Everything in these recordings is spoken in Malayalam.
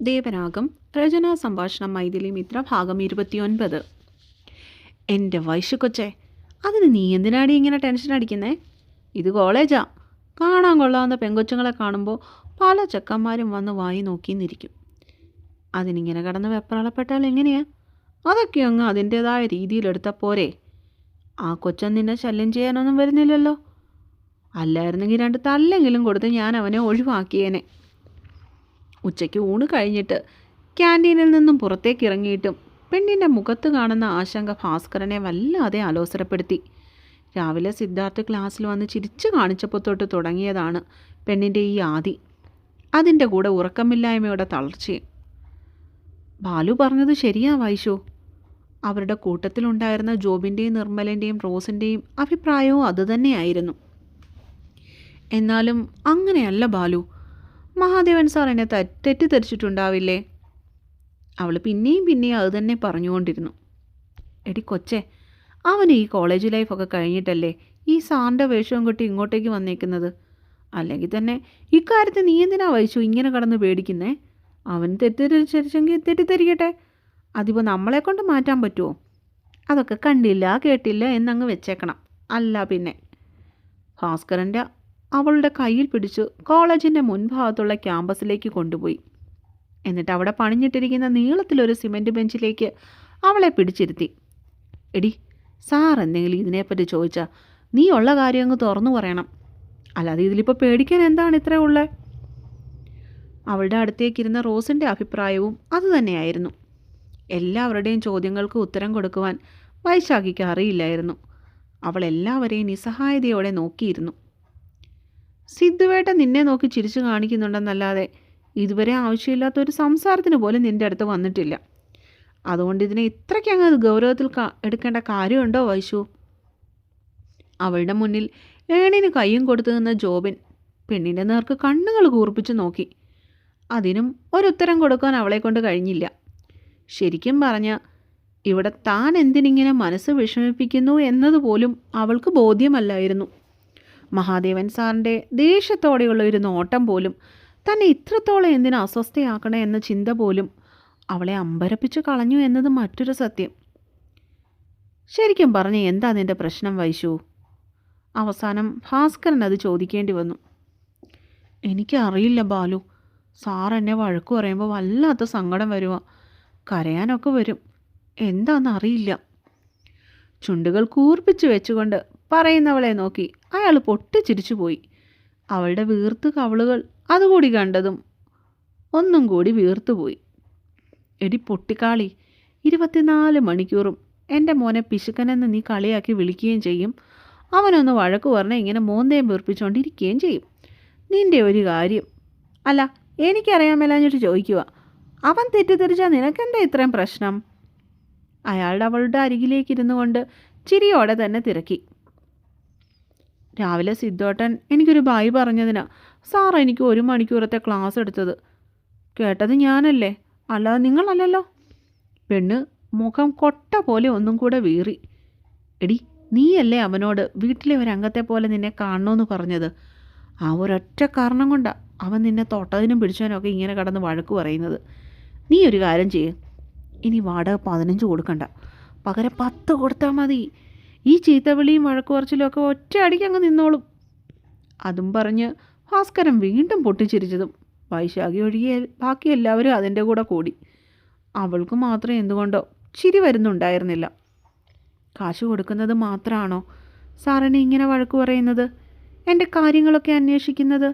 ദേവരാഗം രചനാ സംഭാഷണം മൈഥിലി മിത്ര ഭാഗം 29. എൻ്റെ വൈശു കൊച്ചേ, അതിന് നീ എന്തിനാടി ഇങ്ങനെ ടെൻഷൻ അടിക്കുന്നേ? ഇത് കോളേജാ. കാണാൻ കൊള്ളാവുന്ന പെങ്കൊച്ചുങ്ങളെ കാണുമ്പോൾ പല ചെക്കന്മാരും വന്ന് വായി നോക്കിന്നിരിക്കും. അതിനിങ്ങനെ കിടന്ന് വെപ്രാളപ്പെട്ടാൽ എങ്ങനെയാ? അതൊക്കെ അങ്ങ് അതിൻ്റേതായ രീതിയിലെടുത്താൽ പോരെ. ആ കൊച്ചൻ നിന്നെ ശല്യം ചെയ്യാനൊന്നും വരുന്നില്ലല്ലോ. അല്ലായിരുന്നെങ്കിൽ 2 തല്ലെങ്കിലും കൊടുത്ത് ഞാൻ അവനെ ഒഴിവാക്കിയേനെ. ഉച്ചയ്ക്ക് ഊണ് കഴിഞ്ഞിട്ട് ക്യാൻറ്റീനിൽ നിന്നും പുറത്തേക്ക് ഇറങ്ങിയിട്ടും പെണ്ണിൻ്റെ മുഖത്ത് കാണുന്ന ആശങ്ക ഭാസ്കരനെ വല്ലാതെ അലോസരപ്പെടുത്തി. രാവിലെ സിദ്ധാർത്ഥ് ക്ലാസ്സിൽ വന്ന് ചിരിച്ചു കാണിച്ചപ്പോൾ തൊട്ട് തുടങ്ങിയതാണ് പെണ്ണിൻ്റെ ഈ ആദി. അതിൻ്റെ കൂടെ ഉറക്കമില്ലായ്മയുടെ തളർച്ചയും. ബാലു പറഞ്ഞത് ശരിയാ വൈശു. അവരുടെ കൂട്ടത്തിലുണ്ടായിരുന്ന ജോബിൻ്റെയും നിർമ്മലിൻ്റെയും റോസിൻ്റെയും അഭിപ്രായവും അതുതന്നെയായിരുന്നു. എന്നാലും അങ്ങനെയല്ല ബാലു. മഹാദേവൻ സാർ എന്നെ തെറ്റിദ്ധരിച്ചിട്ടുണ്ടാവില്ലേ? അവൾ പിന്നെയും അതുതന്നെ പറഞ്ഞുകൊണ്ടിരുന്നു. എടി കൊച്ചേ, അവൻ ഈ കോളേജ് ലൈഫൊക്കെ കഴിഞ്ഞിട്ടല്ലേ ഈ സാറിൻ്റെ വേഷവും കെട്ടി ഇങ്ങോട്ടേക്ക് വന്നേക്കുന്നത്. അല്ലെങ്കിൽ തന്നെ ഇക്കാര്യത്തിൽ നീ എന്തിനാ വഹിച്ചു ഇങ്ങനെ കടന്ന് പേടിക്കുന്നേ? അവൻ തെറ്റിദ്ധരിച്ചെങ്കിൽ തെറ്റിദ്ധരിക്കട്ടെ. അതിപ്പോൾ നമ്മളെക്കൊണ്ട് മാറ്റാൻ പറ്റുമോ? അതൊക്കെ കണ്ടില്ല കേട്ടില്ല എന്നങ്ങ് വെച്ചേക്കണം. അല്ല പിന്നെ. ഭാസ്കരൻ്റെ അവളുടെ കയ്യിൽ പിടിച്ചു കോളേജിൻ്റെ മുൻഭാഗത്തുള്ള ക്യാമ്പസിലേക്ക് കൊണ്ടുപോയി. എന്നിട്ട് അവിടെ പണിഞ്ഞിട്ടിരിക്കുന്ന നീളത്തിലൊരു സിമൻറ്റ് ബെഞ്ചിലേക്ക് അവളെ പിടിച്ചിരുത്തി. എടി, സാർ എന്തെങ്കിലും ഇതിനെപ്പറ്റി ചോദിച്ചാൽ നീ ഉള്ള കാര്യം അങ്ങ് തുറന്നു പറയണം. അല്ലാതെ ഇതിലിപ്പോൾ പേടിക്കാൻ എന്താണ് ഇത്രേ ഉള്ളത്? അവളുടെ അടുത്തേക്കിരുന്ന റോസിൻ്റെ അഭിപ്രായവും അതുതന്നെയായിരുന്നു. എല്ലാവരുടെയും ചോദ്യങ്ങൾക്ക് ഉത്തരം കൊടുക്കുവാൻ വൈശാഖിക്ക് അറിയില്ലായിരുന്നു. അവൾ എല്ലാവരെയും നിസ്സഹായതയോടെ നോക്കിയിരുന്നു. സിദ്ധുവേട്ട നിന്നെ നോക്കി ചിരിച്ചു കാണിക്കുന്നുണ്ടെന്നല്ലാതെ ഇതുവരെ ആവശ്യമില്ലാത്തൊരു സംസാരത്തിന് പോലും നിൻ്റെ അടുത്ത് വന്നിട്ടില്ല. അതുകൊണ്ട് ഇതിനെ ഇത്രയ്ക്കങ്ങ് ഗൗരവത്തിൽ എടുക്കേണ്ട കാര്യമുണ്ടോ വൈശു? അവളുടെ മുന്നിൽ ഏണിന് കയ്യും കൊടുത്തു നിന്ന ജോബിൻ പെണ്ണിൻ്റെ നേർക്ക് കണ്ണുകൾ കൂർപ്പിച്ച് നോക്കി. അതിനും ഒരുത്തരം കൊടുക്കാൻ അവളെ കൊണ്ട് കഴിഞ്ഞില്ല. ശരിക്കും പറഞ്ഞ ഇവിടെ താൻ എന്തിനിങ്ങനെ മനസ്സ് വിഷമിപ്പിക്കുന്നു എന്നതുപോലും അവൾക്ക് ബോധ്യമല്ലായിരുന്നു. മഹാദേവൻ സാറിൻ്റെ ദേഷ്യത്തോടെയുള്ള ഒരു നോട്ടം പോലും തന്നെ ഇത്രത്തോളം എന്തിനു അസ്വസ്ഥയാക്കണേ എന്ന ചിന്ത പോലും അവളെ അമ്പരപ്പിച്ച് കളഞ്ഞു എന്നത് മറ്റൊരു സത്യം. ശരിക്കും പറഞ്ഞ് എന്താ നിൻ്റെ പ്രശ്നം വൈശു? അവസാനം ഭാസ്കരൻ അത് ചോദിക്കേണ്ടി വന്നു. എനിക്കറിയില്ല ബാലു. സാർ എന്നെ വഴക്കു പറയുമ്പോൾ വല്ലാത്ത സങ്കടം വരുക. കരയാനൊക്കെ വരും. എന്താണെന്നറിയില്ല. ചുണ്ടുകൾ കൂർപ്പിച്ച് വെച്ചുകൊണ്ട് പറയുന്നവളെ നോക്കി അയാൾ പൊട്ടിച്ചിരിച്ചു പോയി. അവളുടെ വീർത്ത് കവളുകൾ അതുകൂടി കണ്ടതും ഒന്നും കൂടി വീർത്തുപോയി. എടി പൊട്ടിക്കാളി, 24 മണിക്കൂറും എൻ്റെ മോനെ പിശുക്കനെന്ന് നീ കളിയാക്കി വിളിക്കുകയും ചെയ്യും. അവനൊന്ന് വഴക്ക് പറഞ്ഞാൽ ഇങ്ങനെ മോന്തയും വീർപ്പിച്ചുകൊണ്ടിരിക്കുകയും ചെയ്യും. നിൻ്റെ ഒരു കാര്യം അല്ല, എനിക്കറിയാൻ മേലാഞ്ഞിട്ട് ചോദിക്കുക. അവൻ തെറ്റിദ്ധരിച്ചാൽ നിനക്കെന്താ ഇത്രയും പ്രശ്നം? അയാളുടെ അവളുടെ അരികിലേക്കിരുന്നു കൊണ്ട് ചിരിയോടെ തന്നെ തിരക്കി. രാവിലെ സിദ്ധോട്ടൻ എനിക്കൊരു ബായി പറഞ്ഞതിനാ സാർ എനിക്ക് 1 മണിക്കൂറത്തെ ക്ലാസ് എടുത്തത്. കേട്ടത് ഞാനല്ലേ, അല്ലാതെ നിങ്ങളല്ലല്ലോ. പെണ്ണ് മുഖം കൊട്ട പോലെ ഒന്നും കൂടെ വീറി. എടി, നീയല്ലേ അവനോട് വീട്ടിലെ ഒരംഗത്തെ പോലെ നിന്നെ കാണണമെന്ന് പറഞ്ഞത്? ആ ഒരൊറ്റ കാരണം കൊണ്ടാണ് അവൻ നിന്നെ തൊട്ടതിനും പിടിച്ചതിനൊക്കെ ഇങ്ങനെ കടന്ന് വഴക്ക് പറയുന്നത്. നീ ഒരു കാര്യം ചെയ്യ്. ഇനി വാടക 15 കൊടുക്കണ്ട, പകരം 10 കൊടുത്താൽ മതി. ഈ ചീത്തവിളിയും വഴക്ക് പറച്ചിലും ഒക്കെ ഒറ്റ അടിക്കങ്ങ് നിന്നോളും. അതും പറഞ്ഞ് ഭാസ്കരൻ വീണ്ടും പൊട്ടിച്ചിരിച്ചതും വൈശാഖി ഒഴികെ ബാക്കി എല്ലാവരും അതിൻ്റെ കൂടെ കൂടി. അവൾക്ക് മാത്രം എന്തുകൊണ്ടോ ചിരി വരുന്നുണ്ടായിരുന്നില്ല. കാശ് കൊടുക്കുന്നത് മാത്രമാണോ സാറിനെ ഇങ്ങനെ വഴക്ക് പറയുന്നത്? എൻ്റെ കാര്യങ്ങളൊക്കെ അന്വേഷിക്കുന്നത്?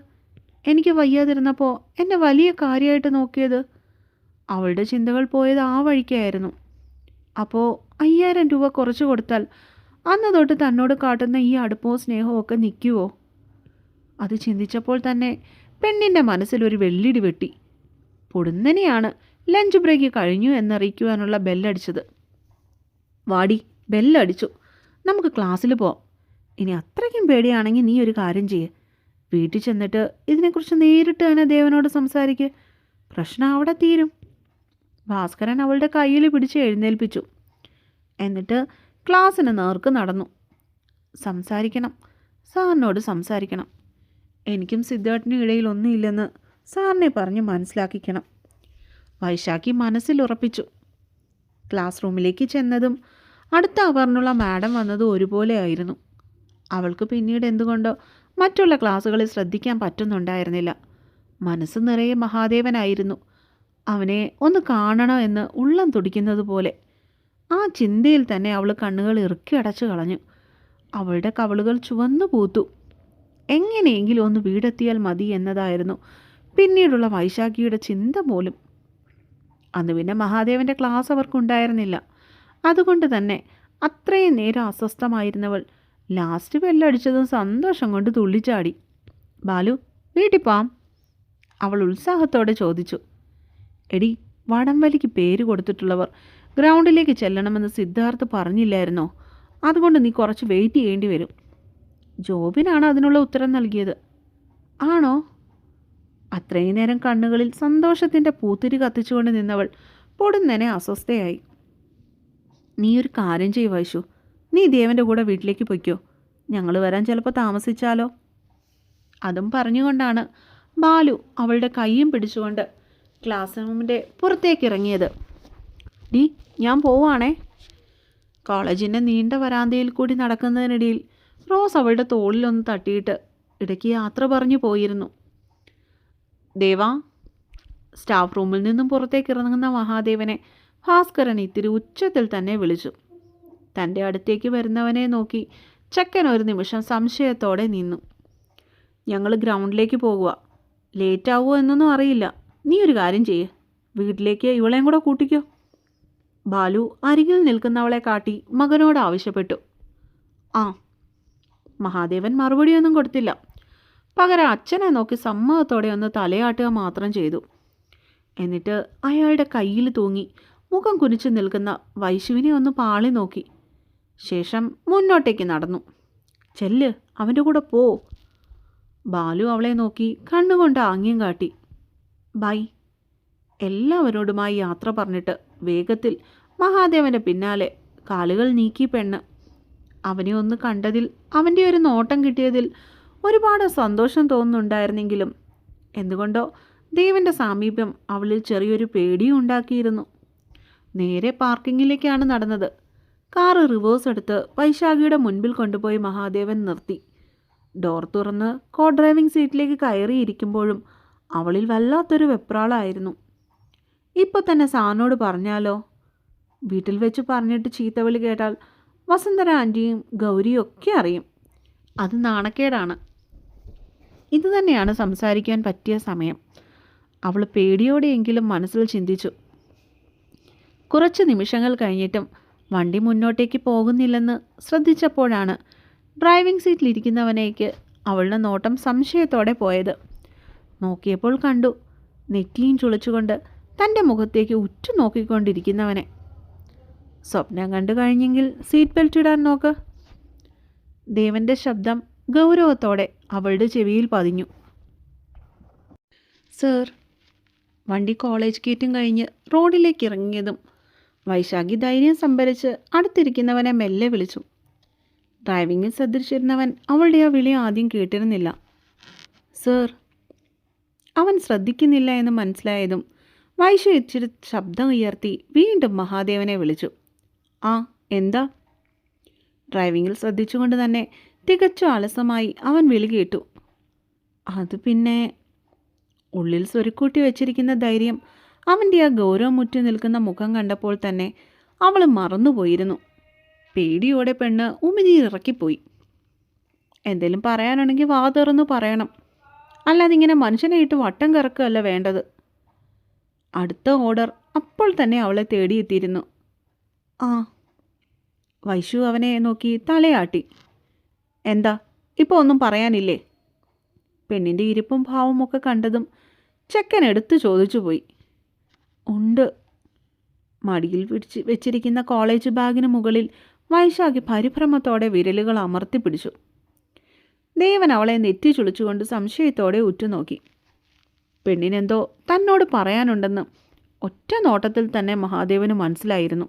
എനിക്ക് വയ്യാതിരുന്നപ്പോൾ എന്നെ വലിയ കാര്യമായിട്ട് നോക്കിയത്? അവളുടെ ചിന്തകൾ പോയത് ആ വഴിക്കായിരുന്നു. അപ്പോൾ 5000 രൂപ കുറച്ച് കൊടുത്താൽ അന്ന് തൊട്ട് തന്നോട് കാട്ടുന്ന ഈ അടുപ്പവും സ്നേഹവും ഒക്കെ നിൽക്കുമോ? അത് ചിന്തിച്ചപ്പോൾ തന്നെ പെണ്ണിൻ്റെ മനസ്സിലൊരു വെള്ളിടി വെട്ടി. പൊടുന്നനെയാണ് ലഞ്ച് ബ്രേക്ക് കഴിഞ്ഞു എന്നറിയിക്കുവാനുള്ള ബെല്ലടിച്ചത്. വാടി, ബെല്ലടിച്ചു. നമുക്ക് ക്ലാസ്സിൽ പോവാം. ഇനി അത്രയ്ക്കും പേടിയാണെങ്കിൽ നീ ഒരു കാര്യം ചെയ്യ്. വീട്ടിൽ ചെന്നിട്ട് ഇതിനെക്കുറിച്ച് നേരിട്ട് തന്നെ ദേവനോട് സംസാരിക്ക്. പ്രശ്നം അവിടെ തീരും. ഭാസ്കരൻ അവളുടെ കയ്യിൽ പിടിച്ച് എഴുന്നേൽപ്പിച്ചു. എന്നിട്ട് ക്ലാസ്സിന് നേർക്ക് നടന്നു. സംസാരിക്കണം, സാറിനോട് സംസാരിക്കണം. എനിക്കും സിദ്ധാർത്ഥിനും ഇടയിൽ ഒന്നുമില്ലെന്ന് സാറിനെ പറഞ്ഞ് മനസ്സിലാക്കിക്കണം. വൈശാഖി മനസ്സിൽ ഉറപ്പിച്ചു. ക്ലാസ് റൂമിലേക്ക് ചെന്നതും അടുത്ത അവറിനുള്ള മാഡം വന്നതും ഒരുപോലെ ആയിരുന്നു. അവൾക്ക് പിന്നീട് എന്തുകൊണ്ടോ മറ്റുള്ള ക്ലാസ്സുകളിൽ ശ്രദ്ധിക്കാൻ പറ്റുന്നുണ്ടായിരുന്നില്ല. മനസ്സ് നിറയെ മഹാദേവനായിരുന്നു. അവനെ ഒന്ന് കാണണം എന്ന് ഉള്ളം തുടിക്കുന്നത് പോലെ. ആ ചിന്തയിൽ തന്നെ അവൾ കണ്ണുകൾ ഇറുക്കി അടച്ചു കളഞ്ഞു. അവളുടെ കവിളുകൾ ചുവന്നു പൂത്തു. എങ്ങനെയെങ്കിലും ഒന്ന് വീടെത്തിയാൽ മതി എന്നതായിരുന്നു പിന്നീടുള്ള വൈശാഖിയുടെ ചിന്ത പോലും. അന്ന് പിന്നെ മഹാദേവൻ്റെ ക്ലാസ് അവർക്കുണ്ടായിരുന്നില്ല. അതുകൊണ്ട് തന്നെ അത്രയും നേരം അസ്വസ്ഥമായിരുന്നവൾ ലാസ്റ്റ് ബെല്ലടിച്ചതും സന്തോഷം കൊണ്ട് തുള്ളിച്ചാടി. ബാലു, വീട്ടിൽ പോവാം, അവൾ ഉത്സാഹത്തോടെ ചോദിച്ചു. എടി, വടംവലിക്ക് പേര് കൊടുത്തിട്ടുള്ളവർ ഗ്രൗണ്ടിലേക്ക് ചെല്ലണമെന്ന് സിദ്ധാർത്ഥ് പറഞ്ഞില്ലായിരുന്നോ? അതുകൊണ്ട് നീ കുറച്ച് വെയിറ്റ് ചെയ്യേണ്ടി വരും. ജോബിനാണ് അതിനുള്ള ഉത്തരം നൽകിയത്. ആണോ? അത്രയും നേരം കണ്ണുകളിൽ സന്തോഷത്തിൻ്റെ പൂത്തിരി കത്തിച്ചുകൊണ്ട് നിന്നവൾ പൊടുന്നനെ അസ്വസ്ഥയായി. നീ ഒരു കാര്യം ചെയ്യ് വൈശു, നീ ദേവൻ്റെ കൂടെ വീട്ടിലേക്ക് പൊയ്ക്കോ. ഞങ്ങൾ വരാൻ ചിലപ്പോൾ താമസിച്ചാലോ? അതും പറഞ്ഞുകൊണ്ടാണ് ബാലു അവളുടെ കൈയും പിടിച്ചുകൊണ്ട് ക്ലാസ് റൂമിൻ്റെ പുറത്തേക്ക് ഇറങ്ങിയത്. ഡി, ഞാൻ പോവാണേ. കോളേജിൻ്റെ നീണ്ട വരാന്തയിൽ കൂടി നടക്കുന്നതിനിടയിൽ റോസ് അവളുടെ തോളിലൊന്ന് തട്ടിയിട്ട് ഇടയ്ക്ക് യാത്ര പറഞ്ഞു പോയിരുന്നു. ദേവാ. സ്റ്റാഫ് റൂമിൽ നിന്നും പുറത്തേക്ക് ഇറങ്ങുന്ന മഹാദേവനെ ഭാസ്കരൻ ഇത്തിരി ഉച്ചത്തിൽ തന്നെ വിളിച്ചു. തൻ്റെ അടുത്തേക്ക് വരുന്നവനെ നോക്കി ചെക്കൻ ഒരു നിമിഷം സംശയത്തോടെ നിന്നു. ഞങ്ങൾ ഗ്രൗണ്ടിലേക്ക് പോകുക. ലേറ്റാവുമോ എന്നൊന്നും അറിയില്ല. നീ ഒരു കാര്യം ചെയ്യ്, വീട്ടിലേക്ക് ഇവളെയും കൂടെ കൂട്ടിക്കോ. ബാലു അരികിൽ നിൽക്കുന്നവളെ കാട്ടി മകനോട് ആവശ്യപ്പെട്ടു. ആ. മഹാദേവൻ മറുപടിയൊന്നും കൊടുത്തില്ല. പകരം അച്ഛനെ നോക്കി സമ്മതത്തോടെ ഒന്ന് തലയാട്ടുക മാത്രം ചെയ്തു. എന്നിട്ട് അയാളുടെ കയ്യിൽ തൂങ്ങി മുഖം കുനിച്ചു നിൽക്കുന്ന വൈശുവിനെ ഒന്ന് പാളി നോക്കി. ശേഷം മുന്നോട്ടേക്ക് നടന്നു. ചെല്ല്, അവൻ്റെ കൂടെ പോ. ബാലു അവളെ നോക്കി കണ്ണുകൊണ്ട് ആംഗ്യം കാട്ടി. ബൈ. എല്ലാവരോടുമായി യാത്ര പറഞ്ഞിട്ട് വേഗത്തിൽ മഹാദേവൻ്റെ പിന്നാലെ കാലുകൾ നീക്കി പെണ്ണ്. അവനെ ഒന്ന് കണ്ടതിൽ, അവൻ്റെ ഒരു നോട്ടം കിട്ടിയതിൽ ഒരുപാട് സന്തോഷം തോന്നുന്നുണ്ടായിരുന്നെങ്കിലും എന്തുകൊണ്ടോ ദേവൻ്റെ സാമീപ്യം അവളിൽ ചെറിയൊരു പേടിയും ഉണ്ടാക്കിയിരുന്നു. നേരെ പാർക്കിങ്ങിലേക്കാണ് നടന്നത്. കാറ് റിവേഴ്സ് എടുത്ത് വൈശാഖിയുടെ മുൻപിൽ കൊണ്ടുപോയി മഹാദേവൻ നിർത്തി. ഡോർ തുറന്ന് കോ ഡ്രൈവിംഗ് സീറ്റിലേക്ക് കയറിയിരിക്കുമ്പോഴും അവളിൽ വല്ലാത്തൊരു വെപ്രാളായിരുന്നു. ഇപ്പോൾ തന്നെ സാറിനോട് പറഞ്ഞാലോ? വീട്ടിൽ വെച്ച് പറഞ്ഞിട്ട് ചീത്തവിളി കേട്ടാൽ വസുന്ധര ആൻറ്റിയും ഗൗരിയും ഒക്കെ അറിയും. അത് നാണക്കേടാണ്. ഇതുതന്നെയാണ് സംസാരിക്കാൻ പറ്റിയ സമയം. അവൾ പേടിയോടെയെങ്കിലും മനസ്സിൽ ചിന്തിച്ചു. കുറച്ച് നിമിഷങ്ങൾ കഴിഞ്ഞിട്ടും വണ്ടി മുന്നോട്ടേക്ക് പോകുന്നില്ലെന്ന് ശ്രദ്ധിച്ചപ്പോഴാണ് ഡ്രൈവിംഗ് സീറ്റിലിരിക്കുന്നവനേക്ക് അവളുടെ നോട്ടം സംശയത്തോടെ പോയത്. നോക്കിയപ്പോൾ കണ്ടു, നെറ്റിയും ചുളിച്ചുകൊണ്ട് തൻ്റെ മുഖത്തേക്ക് ഉറ്റു നോക്കിക്കൊണ്ടിരിക്കുന്നവനെ. സ്വപ്നം കണ്ടു കഴിഞ്ഞെങ്കിൽ സീറ്റ് ബെൽറ്റ് ഇടാൻ നോക്ക്. ദേവൻ്റെ ശബ്ദം ഗൗരവത്തോടെ അവളുടെ ചെവിയിൽ പതിഞ്ഞു. സർ. വണ്ടി കോളേജ് ഗേറ്റും കഴിഞ്ഞ് റോഡിലേക്ക് ഇറങ്ങിയതും വൈശാഖി ധൈര്യം സംഭരിച്ച് അടുത്തിരിക്കുന്നവനെ മെല്ലെ വിളിച്ചു. ഡ്രൈവിങ്ങിൽ ശ്രദ്ധിച്ചിരുന്നവൻ അവളുടെ ആ വിളി ആദ്യം കേട്ടിരുന്നില്ല. സർ. അവൻ ശ്രദ്ധിക്കുന്നില്ല എന്ന് മനസ്സിലായതും വൈശു ഇച്ചിരി ശബ്ദം ഉയർത്തി വീണ്ടും മഹാദേവനെ വിളിച്ചു. ആ, എന്താ? ഡ്രൈവിങ്ങിൽ ശ്രദ്ധിച്ചുകൊണ്ട് തന്നെ തികച്ചും അലസമായി അവൻ വിളി കേട്ടു. അത് പിന്നെ. ഉള്ളിൽ സ്വരുക്കൂട്ടി വെച്ചിരിക്കുന്ന ധൈര്യം അവൻ്റെ ആ ഗൗരവമുറ്റി നിൽക്കുന്ന മുഖം കണ്ടപ്പോൾ തന്നെ അവൾ മറന്നുപോയിരുന്നു. പേടിയോടെ പെണ്ണ് ഉമിനീരിറക്കിപ്പോയി. എന്തെങ്കിലും പറയാനുണ്ടെങ്കിൽ വാ തുറന്നു പറയണം, അല്ലാതെ ഇങ്ങനെ മനുഷ്യനെ ഇട്ട് വട്ടം കറക്കുകയല്ല വേണ്ടത്. അടുത്ത ഓർഡർ അപ്പോൾ തന്നെ അവളെ തേടിയെത്തിയിരുന്നു. ആ. വൈശു അവനെ നോക്കി തലയാട്ടി. എന്താ, ഇപ്പോൾ ഒന്നും പറയാനില്ലേ? പെണ്ണിൻ്റെ ഇരിപ്പും ഭാവമൊക്കെ കണ്ടതും ചെക്കൻ എടുത്തു ചോദിച്ചു പോയി. ഉണ്ട്. മടിയിൽ വെച്ചിരിക്കുന്ന കോളേജ് ബാഗിന് മുകളിൽ വൈശാഖി പരിഭ്രമത്തോടെ വിരലുകൾ അമർത്തി പിടിച്ചു. ദേവൻ അവളെ നെറ്റി ചുളിച്ചുകൊണ്ട് സംശയത്തോടെ ഉറ്റുനോക്കി. പെണ്ണിനെന്തോ തന്നോട് പറയാനുണ്ടെന്ന് ഒറ്റ നോട്ടത്തിൽ തന്നെ മഹാദേവന് മനസ്സിലായിരുന്നു.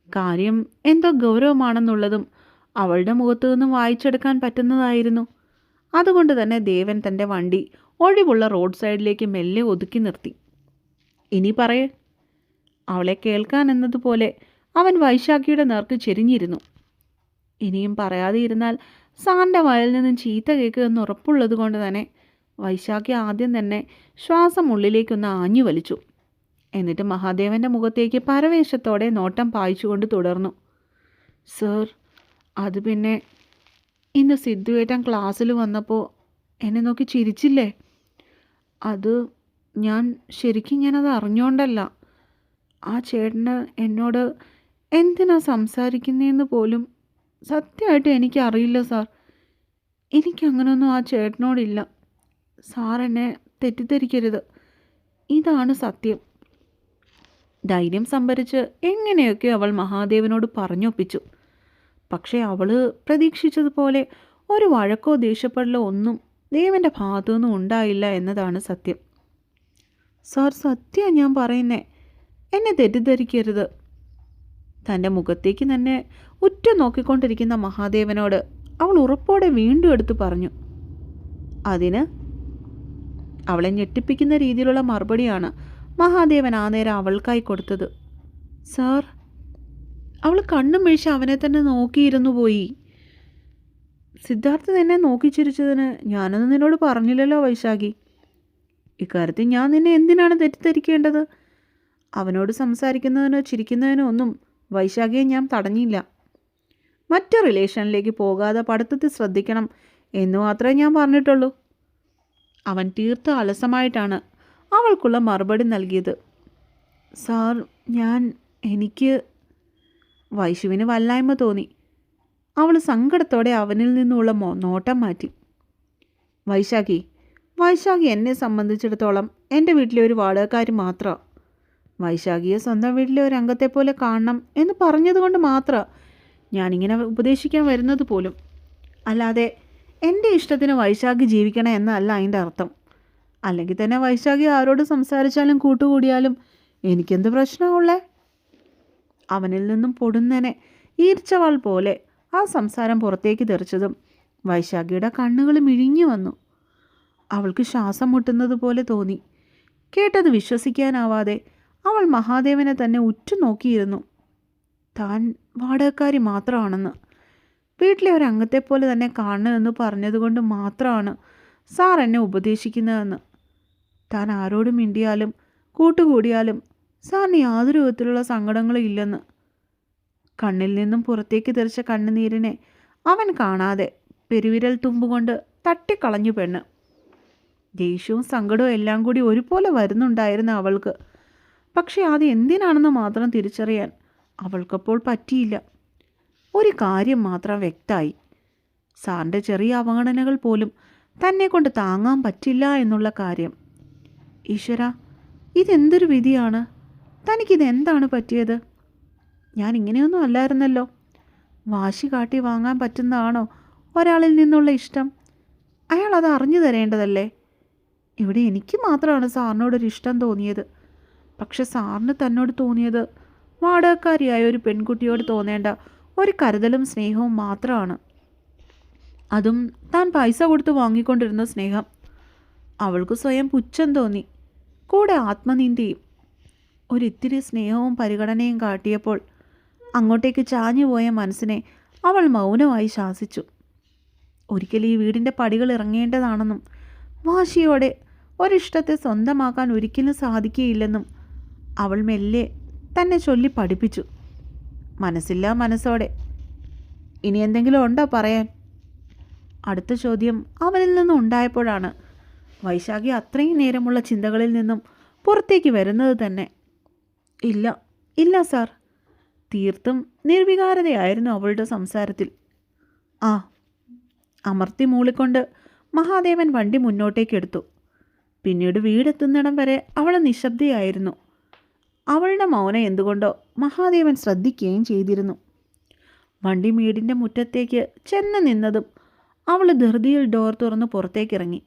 കാര്യം എന്തോ ഗൗരവമാണെന്നുള്ളതും അവളുടെ മുഖത്തു നിന്നും വായിച്ചെടുക്കാൻ പറ്റുന്നതായിരുന്നു. അതുകൊണ്ട് തന്നെ ദേവൻ തൻ്റെ വണ്ടി ഒഴിവുള്ള റോഡ് സൈഡിലേക്ക് മെല്ലെ ഒതുക്കി നിർത്തി. ഇനി പറയേ. അവളെ കേൾക്കാൻ എന്നതുപോലെ അവൻ വൈശാഖിയുടെ നേർക്ക് ചെരിഞ്ഞിരുന്നു. ഇനിയും പറയാതെ ഇരുന്നാൽ സാറിൻ്റെ വായിൽ നിന്നും ചീത്ത കേൾക്കുമെന്ന് ഉറപ്പുള്ളത് കൊണ്ട് തന്നെ വൈശാഖി ആദ്യം തന്നെ ശ്വാസം ഉള്ളിലേക്കൊന്ന് ആഞ്ഞു വലിച്ചു. എന്നിട്ട് മഹാദേവൻ്റെ മുഖത്തേക്ക് പരവേശത്തോടെ നോട്ടം പായിച്ചുകൊണ്ട് തുടർന്നു. സർ, അത് പിന്നെ ഇന്ന് സിദ്ധുവേട്ടൻ ക്ലാസ്സിൽ വന്നപ്പോൾ എന്നെ നോക്കി ചിരിച്ചില്ലേ? അത് ഞാനത് അറിഞ്ഞോണ്ടല്ല. ആ ചേട്ടന് എന്നോട് എന്തിനാ സംസാരിക്കുന്നതെന്ന് പോലും സത്യമായിട്ട് എനിക്കറിയില്ല സാർ. എനിക്കങ്ങനൊന്നും ആ ചേട്ടനോടില്ല. സാർ എന്നെ തെറ്റിദ്ധരിക്കരുത്. ഇതാണ് സത്യം. ധൈര്യം സംഭരിച്ച് എങ്ങനെയൊക്കെ അവൾ മഹാദേവനോട് പറഞ്ഞൊപ്പിച്ചു. പക്ഷേ അവൾ പ്രതീക്ഷിച്ചതുപോലെ ഒരു വഴക്കോ ദേഷ്യപ്പെടലോ ഒന്നും ദേവൻ്റെ ഭാഗത്തുനിന്നും ഉണ്ടായില്ല എന്നതാണ് സത്യം. സാർ, സത്യമാണ് ഞാൻ പറയുന്നേ. എന്നെ തെറ്റിദ്ധരിക്കരുത്. തൻ്റെ മുഖത്തേക്ക് തന്നെ ഉറ്റു നോക്കിക്കൊണ്ടിരിക്കുന്ന മഹാദേവനോട് അവൾ ഉറപ്പോടെ വീണ്ടും എടുത്തു പറഞ്ഞു. അതിന് അവളെ ഞെട്ടിപ്പിക്കുന്ന രീതിയിലുള്ള മറുപടിയാണ് മഹാദേവൻ ആ നേരം അവൾക്കായി കൊടുത്തത്. സാർ, അവൾ കണ്ണും വീഴ്ച അവനെ തന്നെ നോക്കിയിരുന്നു പോയി. സിദ്ധാർത്ഥ് നിന്നെ നോക്കിച്ചിരിച്ചതിന് ഞാനൊന്നും നിന്നോട് പറഞ്ഞില്ലല്ലോ വൈശാഖി. ഇക്കാര്യത്തിൽ ഞാൻ നിന്നെ എന്തിനാണ് തെറ്റിദ്ധരിക്കേണ്ടത്? അവനോട് സംസാരിക്കുന്നതിനോ ചിരിക്കുന്നതിനോ ഒന്നും വൈശാഖിയെ ഞാൻ തടഞ്ഞില്ല. മറ്റു റിലേഷനിലേക്ക് പോകാതെ പഠിത്തത്തിൽ ശ്രദ്ധിക്കണം എന്നു മാത്രമേ ഞാൻ പറഞ്ഞിട്ടുള്ളൂ. അവൻ തീർത്ത അലസമായിട്ടാണ് അവൾക്കുള്ള മറുപടി നൽകിയത്. സാർ, എനിക്ക് വൈശുവിന് വല്ലായ്മ തോന്നി. അവൾ സങ്കടത്തോടെ അവനിൽ നിന്നുള്ള നോട്ടം മാറ്റി. വൈശാഖി എന്നെ സംബന്ധിച്ചിടത്തോളം എൻ്റെ വീട്ടിലെ ഒരു വാടകക്കാരി മാത്രമാണ്. വൈശാഖിയെ സ്വന്തം വീട്ടിലെ ഒരു അംഗത്തെ പോലെ കാണണം എന്ന് പറഞ്ഞതുകൊണ്ട് മാത്രം ഞാനിങ്ങനെ ഉപദേശിക്കാൻ വരുന്നത് പോലും. അല്ലാതെ എൻ്റെ ഇഷ്ടത്തിന് വൈശാഖി ജീവിക്കണം എന്നല്ല അതിൻ്റെ അർത്ഥം. അല്ലെങ്കിൽ തന്നെ വൈശാഖി ആരോട് സംസാരിച്ചാലും കൂട്ടുകൂടിയാലും എനിക്കെന്ത് പ്രശ്നമുള്ളേ? അവനിൽ നിന്നും പൊടുന്നനെ ഈർച്ചവാൾ പോലെ ആ സംസാരം പുറത്തേക്ക് തെറിച്ചതും വൈശാഖിയുടെ കണ്ണുകൾ മിഴിഞ്ഞു വന്നു. അവൾക്ക് ശ്വാസം മുട്ടുന്നത് പോലെ തോന്നി. കേട്ടത് വിശ്വസിക്കാനാവാതെ അവൾ മഹാദേവനെ തന്നെ ഉറ്റുനോക്കിയിരുന്നു. താൻ വാടകക്കാരി മാത്രമാണെന്ന്, വീട്ടിലെ ഒരു അംഗത്തെപ്പോലെ തന്നെ കാണണമെന്ന് പറഞ്ഞതുകൊണ്ട് മാത്രമാണ് സാർ എന്നെ ഉപദേശിക്കുന്നതെന്ന്, താൻ ആരോടും മിണ്ടിയാലും കൂട്ടുകൂടിയാലും സാറിന് യാതൊരു വിധത്തിലുള്ള സങ്കടങ്ങളും ഇല്ലെന്ന്. കണ്ണിൽ നിന്നും പുറത്തേക്ക് തെറിച്ച കണ്ണുനീരിനെ അവൻ കാണാതെ പെരുവിരൽ തുമ്പുകൊണ്ട് തട്ടിക്കളഞ്ഞു പെണ്ണ്. ദേഷ്യവും സങ്കടവും എല്ലാം കൂടി ഒരുപോലെ വരുന്നുണ്ടായിരുന്ന അവൾക്ക്. പക്ഷേ അത് എന്തിനാണെന്ന് മാത്രം തിരിച്ചറിയാൻ അവൾക്കപ്പോൾ പറ്റിയില്ല. ഒരു കാര്യം മാത്രം വ്യക്തമായി. സാറിൻ്റെ ചെറിയ അവഗണനകൾ പോലും തന്നെ കൊണ്ട് താങ്ങാൻ പറ്റില്ല എന്നുള്ള കാര്യം. ഈശ്വര, ഇതെന്തൊരു വിധിയാണ്! തനിക്കിതെന്താണ് പറ്റിയത്? ഞാൻ ഇങ്ങനെയൊന്നും അല്ലായിരുന്നല്ലോ. വാശി കാട്ടി വാങ്ങാൻ പറ്റുന്നതാണോ ഒരാളിൽ നിന്നുള്ള ഇഷ്ടം? അയാൾ അത് അറിഞ്ഞു തരേണ്ടതല്ലേ? ഇവിടെ എനിക്ക് മാത്രമാണ് സാറിനോടൊരു ഇഷ്ടം തോന്നിയത്. പക്ഷെ സാറിന് തന്നോട് തോന്നിയത് വാടകക്കാരിയായ ഒരു പെൺകുട്ടിയോട് തോന്നേണ്ട ഒരു കരുതലും സ്നേഹവും മാത്രമാണ്. അതും താൻ പൈസ കൊടുത്ത് വാങ്ങിക്കൊണ്ടിരുന്ന സ്നേഹം. അവൾക്ക് സ്വയം പുച്ഛം തോന്നി, കൂടെ ആത്മനിന്ദയും. ഒരിത്തിരി സ്നേഹവും പരിഗണനയും കാട്ടിയപ്പോൾ അങ്ങോട്ടേക്ക് ചാഞ്ഞുപോയ മനസ്സിനെ അവൾ മൗനമായി ശാസിച്ചു. ഒരിക്കൽ ഈ വീടിൻ്റെ പടികൾ ഇറങ്ങേണ്ടതാണെന്നും വാശിയോടെ ഒരിഷ്ടത്തെ സ്വന്തമാക്കാൻ ഒരിക്കലും സാധിക്കുകയില്ലെന്നും അവൾ മെല്ലെ തന്നെ ചൊല്ലി പഠിപ്പിച്ചു. മനസ്സില്ലാ മനസ്സോടെ. ഇനി എന്തെങ്കിലും ഉണ്ടോ പറയാൻ? അടുത്ത ചോദ്യം അവനിൽ നിന്നും ഉണ്ടായപ്പോഴാണ് വൈശാഖി അത്രയും നേരമുള്ള ചിന്തകളിൽ നിന്നും പുറത്തേക്ക് വരുന്നത് തന്നെ. ഇല്ല സാർ. തീർത്തും നിർവികാരതയായിരുന്നു അവളുടെ സംസാരത്തിൽ. ആ, അമർത്തി മൂളിക്കൊണ്ട് മഹാദേവൻ വണ്ടി മുന്നോട്ടേക്കെടുത്തു. പിന്നീട് വീടെത്തുന്നിടം വരെ അവൾ നിശബ്ദയായിരുന്നു. അവളുടെ മൗനം എന്തുകൊണ്ടോ മഹാദേവൻ ശ്രദ്ധിക്കുകയും ചെയ്തിരുന്നു. വണ്ടി വീടിൻ്റെ മുറ്റത്തേക്ക് ചെന്ന് നിന്നതും അവൾ ധൃതിയിൽ ഡോർ തുറന്ന് പുറത്തേക്കിറങ്ങി.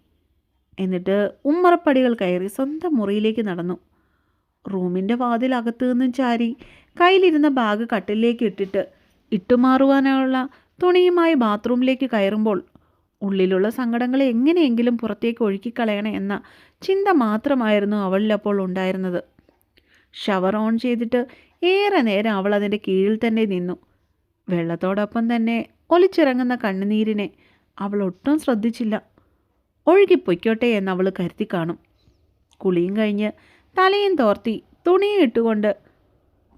എന്നിട്ട് ഉമ്മറപ്പടികൾ കയറി സ്വന്തം മുറിയിലേക്ക് നടന്നു. റൂമിൻ്റെ വാതിൽ അകത്തു നിന്നും ചാരി കയ്യിലിരുന്ന ബാഗ് കട്ടിലേക്ക് ഇട്ടിട്ട് ഇട്ടുമാറുവാനുള്ള തുണിയുമായി ബാത്റൂമിലേക്ക് കയറുമ്പോൾ ഉള്ളിലുള്ള സങ്കടങ്ങളെ എങ്ങനെയെങ്കിലും പുറത്തേക്ക് ഒഴുക്കിക്കളയണം എന്ന ചിന്ത മാത്രമായിരുന്നു അവളിലപ്പോൾ ഉണ്ടായിരുന്നത്. ഷവർ ഓൺ ചെയ്തിട്ട് ഏറെ നേരം അവൾ അതിൻ്റെ കീഴിൽ തന്നെ നിന്നു. വെള്ളത്തോടൊപ്പം തന്നെ ഒലിച്ചിറങ്ങുന്ന കണ്ണുനീരിനെ അവൾ ഒട്ടും ശ്രദ്ധിച്ചില്ല. ഒഴുകിപ്പൊയ്ക്കോട്ടെ എന്നവൾ കരുതി കാണും. കുളിയും കഴിഞ്ഞ് തലയും തോർത്തി തുണിയും ഇട്ടുകൊണ്ട്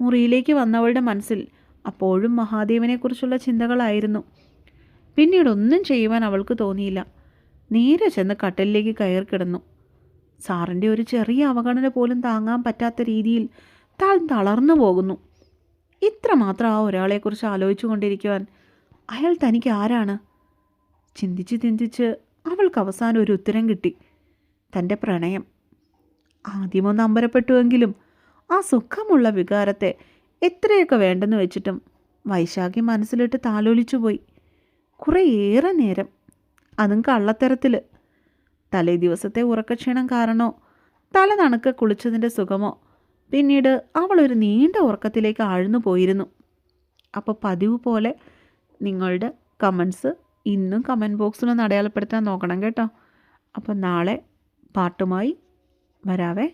മുറിയിലേക്ക് വന്നവളുടെ മനസ്സിൽ അപ്പോഴും മഹാദേവനെക്കുറിച്ചുള്ള ചിന്തകളായിരുന്നു. പിന്നീട് ഒന്നും ചെയ്യുവാൻ അവൾക്ക് തോന്നിയില്ല. നേരെ ചെന്ന് കട്ടിലിലേക്ക് കയറി കിടന്നു. സാറിൻ്റെ ഒരു ചെറിയ അവഗണന പോലും താങ്ങാൻ പറ്റാത്ത രീതിയിൽ താൻ തളർന്നു പോകുന്നു. ഇത്രമാത്രം ആ ഒരാളെക്കുറിച്ച് ആലോചിച്ചു കൊണ്ടിരിക്കുവാൻ അയാൾ തനിക്ക് ആരാണ്? ചിന്തിച്ച് ചിന്തിച്ച് അവൾക്ക് അവസാനം ഒരു ഉത്തരം കിട്ടി. തൻ്റെ പ്രണയം. ആദ്യമൊന്ന് അമ്പരപ്പെട്ടുവെങ്കിലും ആ സുഖമുള്ള വികാരത്തെ എത്രയൊക്കെ വേണ്ടെന്ന് വെച്ചിട്ടും വൈശാഖി മനസ്സിലിട്ട് താലോലിച്ചു പോയി. കുറേയേറെ നേരം, അതും കള്ളത്തരത്തിൽ. തലേ ദിവസത്തെ ഉറക്കക്ഷീണം കാരണോ തല തണുക്കെ കുളിച്ചതിൻ്റെ സുഖമോ പിന്നീട് അവളൊരു നീണ്ട ഉറക്കത്തിലേക്ക് ആഴ്ന്നു പോയിരുന്നു. അപ്പോൾ പതിവ് പോലെ നിങ്ങളുടെ കമൻസ് ഇന്നും കമൻറ്റ് ബോക്സിലൊന്ന് അടയാളപ്പെടുത്താൻ നോക്കണം കേട്ടോ. അപ്പോൾ നാളെ പാട്ടുമായി വരാവേ.